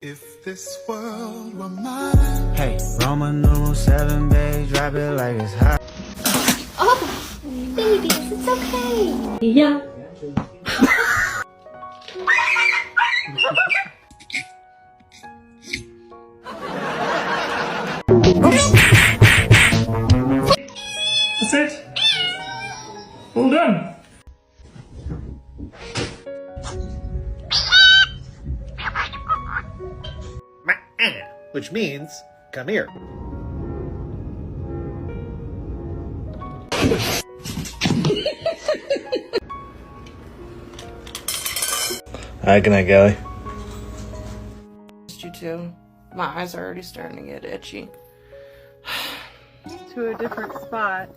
If this world were mine. Hey, Roman numeral 7, babe, drop it like it's hot. Oh, babies, it's okay. Yeah. That's it. All done. Which means, come here. Hi, good night, Gally. You too. My eyes are already starting to get itchy. To a different spot.